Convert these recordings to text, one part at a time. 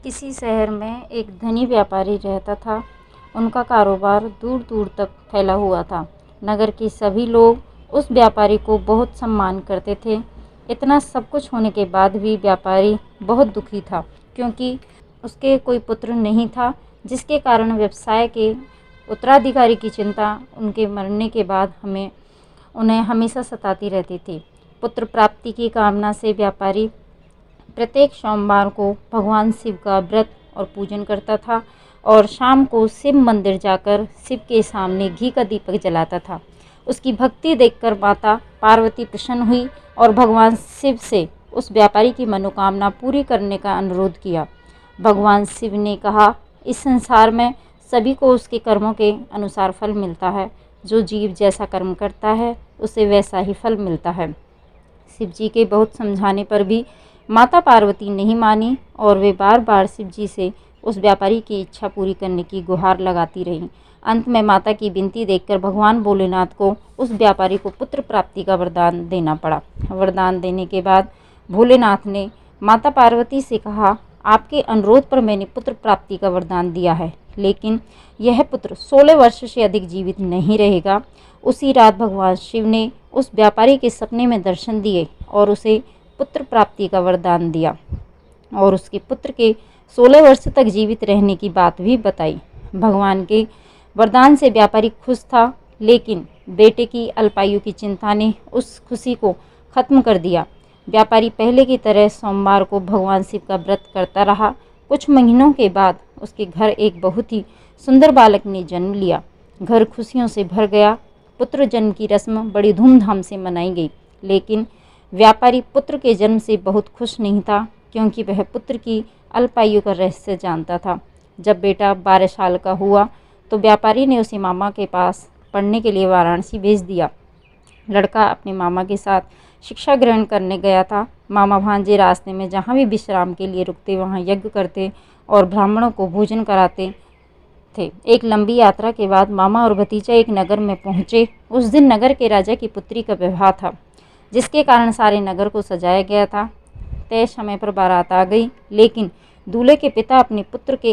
किसी शहर में एक धनी व्यापारी रहता था। उनका कारोबार दूर दूर तक फैला हुआ था। नगर के सभी लोग उस व्यापारी को बहुत सम्मान करते थे। इतना सब कुछ होने के बाद भी व्यापारी बहुत दुखी था, क्योंकि उसके कोई पुत्र नहीं था, जिसके कारण व्यवसाय के उत्तराधिकारी की चिंता उनके मरने के बाद उन्हें हमेशा सताती रहती थी। पुत्र प्राप्ति की कामना से व्यापारी प्रत्येक सोमवार को भगवान शिव का व्रत और पूजन करता था और शाम को शिव मंदिर जाकर शिव के सामने घी का दीपक जलाता था। उसकी भक्ति देखकर माता पार्वती प्रसन्न हुई और भगवान शिव से उस व्यापारी की मनोकामना पूरी करने का अनुरोध किया। भगवान शिव ने कहा, इस संसार में सभी को उसके कर्मों के अनुसार फल मिलता है। जो जीव जैसा कर्म करता है उसे वैसा ही फल मिलता है। शिव जी के बहुत समझाने पर भी माता पार्वती नहीं मानी और वे बार बार शिव जी से उस व्यापारी की इच्छा पूरी करने की गुहार लगाती रहीं। अंत में माता की विनती देखकर भगवान भोलेनाथ को उस व्यापारी को पुत्र प्राप्ति का वरदान देना पड़ा। वरदान देने के बाद भोलेनाथ ने माता पार्वती से कहा, आपके अनुरोध पर मैंने पुत्र प्राप्ति का वरदान दिया है, लेकिन यह पुत्र 16 वर्ष से अधिक जीवित नहीं रहेगा। उसी रात भगवान शिव ने उस व्यापारी के सपने में दर्शन दिए और उसे पुत्र प्राप्ति का वरदान दिया और उसके पुत्र के 16 वर्ष तक जीवित रहने की बात भी बताई। भगवान के वरदान से व्यापारी खुश था, लेकिन बेटे की अल्पायु की चिंता ने उस खुशी को खत्म कर दिया। व्यापारी पहले की तरह सोमवार को भगवान शिव का व्रत करता रहा। कुछ महीनों के बाद उसके घर एक बहुत ही सुंदर बालक ने जन्म लिया। घर खुशियों से भर गया। पुत्र जन्म की रस्म बड़ी धूमधाम से मनाई गई, लेकिन व्यापारी पुत्र के जन्म से बहुत खुश नहीं था, क्योंकि वह पुत्र की अल्पायु का रहस्य जानता था। जब बेटा 12 साल का हुआ तो व्यापारी ने उसे मामा के पास पढ़ने के लिए वाराणसी भेज दिया। लड़का अपने मामा के साथ शिक्षा ग्रहण करने गया था। मामा भांजे रास्ते में जहाँ भी विश्राम के लिए रुकते वहाँ यज्ञ करते और ब्राह्मणों को भोजन कराते थे। एक लंबी यात्रा के बाद मामा और भतीजा एक नगर में पहुँचे। उस दिन नगर के राजा की पुत्री का विवाह था, जिसके कारण सारे नगर को सजाया गया था। तय समय पर बारात आ गई, लेकिन दूल्हे के पिता अपने पुत्र के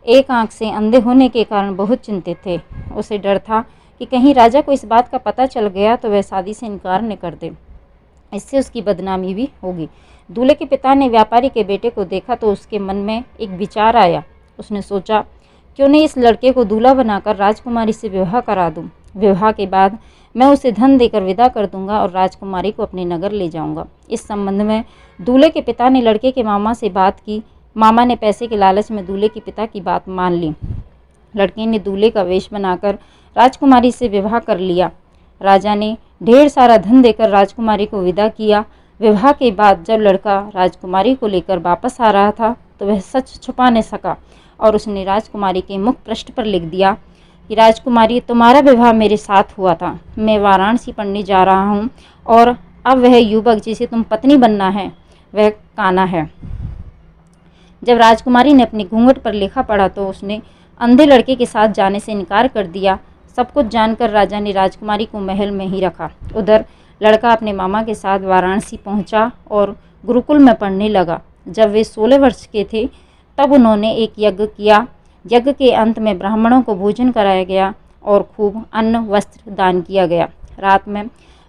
एक आंख से अंधे होने के कारण बहुत चिंतित थे। उसे डर था कि कहीं राजा को इस बात का पता चल गया तो वह शादी से इनकार न कर दे, इससे उसकी बदनामी भी होगी। दूल्हे के पिता ने व्यापारी के बेटे को देखा तो उसके मन में एक विचार आया। उसने सोचा, क्यों नहीं इस लड़के को दूल्हा बनाकर राजकुमारी से विवाह करा दूं। विवाह के बाद मैं उसे धन देकर विदा कर दूंगा और राजकुमारी को अपने नगर ले जाऊंगा। इस संबंध में दूल्हे के पिता ने लड़के के मामा से बात की। मामा ने पैसे के लालच में दूल्हे के पिता की बात मान ली। लड़के ने दूल्हे का वेश बनाकर राजकुमारी से विवाह कर लिया। राजा ने ढेर सारा धन देकर राजकुमारी को विदा किया। विवाह के बाद जब लड़का राजकुमारी को लेकर वापस आ रहा था तो वह सच छुपा न सका और उसने राजकुमारी के मुख पृष्ठ पर लिख दिया कि राजकुमारी, तुम्हारा विवाह मेरे साथ हुआ था। मैं वाराणसी पढ़ने जा रहा हूँ और अब वह युवक जिसे तुम पत्नी बनना है वह कान्हा है। जब राजकुमारी ने अपने घूंघट पर लिखा पढ़ा तो उसने अंधे लड़के के साथ जाने से इनकार कर दिया। सब कुछ जानकर राजा ने राजकुमारी को महल में ही रखा। उधर लड़का अपने मामा के साथ वाराणसी पहुंचा और गुरुकुल में पढ़ने लगा। जब वे 16 वर्ष के थे तब उन्होंने एक यज्ञ किया। यज्ञ के अंत में ब्राह्मणों को भोजन कराया गया और खूब अन्न वस्त्र दान किया गया। रात में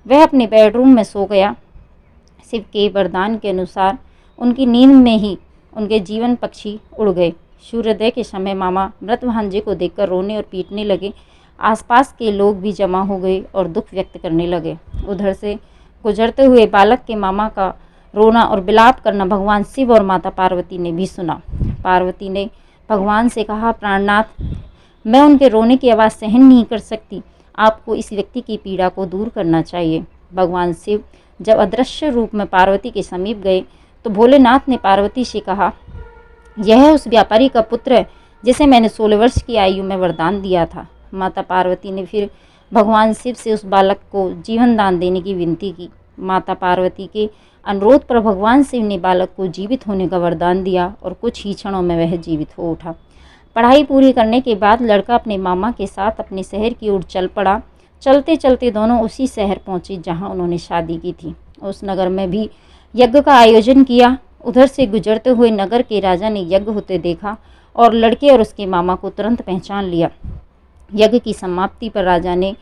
वह अपने बेडरूम में सो गया। शिव के वरदान के अनुसार उनकी नींद में ही उनके जीवन पक्षी उड़ गए। सूर्योदय के समय मामा मृत भांजे को देखकर रोने और पीटने लगे। आसपास के लोग भी जमा हो गए और दुख व्यक्त करने लगे। उधर से गुजरते हुए बालक के मामा का रोना और विलाप करना भगवान शिव और माता पार्वती ने भी सुना। पार्वती ने भगवान से कहा, प्राणनाथ, मैं उनके रोने की आवाज़ सहन नहीं कर सकती। आपको इस व्यक्ति की पीड़ा को दूर करना चाहिए। भगवान शिव जब अदृश्य रूप में पार्वती के समीप गए तो भोलेनाथ ने पार्वती से कहा, यह उस व्यापारी का पुत्र है जिसे मैंने 16 वर्ष की आयु में वरदान दिया था। माता पार्वती ने फिर भगवान शिव से उस बालक को जीवन दान देने की विनती की। माता पार्वती के अनुरोध पर भगवान शिव ने बालक को जीवित होने का वरदान दिया और कुछ ही क्षणों में वह जीवित हो उठा। पढ़ाई पूरी करने के बाद लड़का अपने मामा के साथ अपने शहर की ओर चल पड़ा। चलते चलते दोनों उसी शहर पहुंचे जहां उन्होंने शादी की थी। उस नगर में भी यज्ञ का आयोजन किया। उधर से गुजरते हुए नगर के राजा ने यज्ञ होते देखा और लड़के और उसके मामा को तुरंत पहचान लिया। यज्ञ की समाप्ति पर राजा ने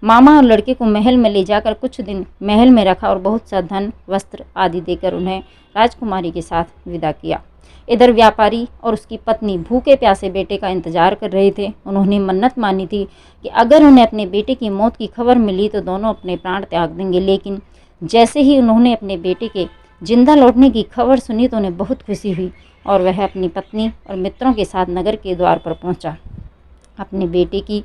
मामा और लड़के को महल में ले जाकर कुछ दिन महल में रखा और बहुत सा धन, वस्त्र आदि देकर उन्हें राजकुमारी के साथ विदा किया। इधर व्यापारी और उसकी पत्नी भूखे प्यासे बेटे का इंतजार कर रहे थे। उन्होंने मन्नत मानी थी कि अगर उन्हें अपने बेटे की मौत की खबर मिली तो दोनों अपने प्राण त्याग देंगे। लेकिन जैसे ही उन्होंने अपने बेटे के जिंदा लौटने की खबर सुनी तो उन्हें बहुत खुशी हुई और वह अपनी पत्नी और मित्रों के साथ नगर के द्वार पर पहुंचा। अपने बेटे की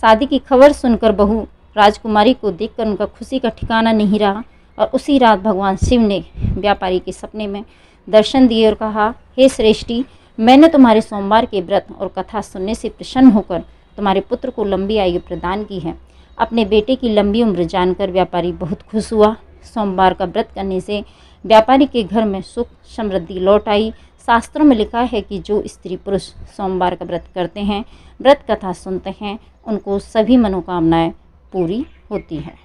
शादी की खबर सुनकर बहू राजकुमारी को देखकर उनका खुशी का ठिकाना नहीं रहा और उसी रात भगवान शिव ने व्यापारी के सपने में दर्शन दिए और कहा, हे श्रेष्ठी, मैंने तुम्हारे सोमवार के व्रत और कथा सुनने से प्रसन्न होकर तुम्हारे पुत्र को लंबी आयु प्रदान की है। अपने बेटे की लंबी उम्र जानकर व्यापारी बहुत खुश हुआ। सोमवार का व्रत करने से व्यापारी के घर में सुख समृद्धि लौट आई। शास्त्रों में लिखा है कि जो स्त्री पुरुष सोमवार का व्रत करते हैं, व्रत कथा सुनते हैं, उनको सभी मनोकामनाएं पूरी होती हैं।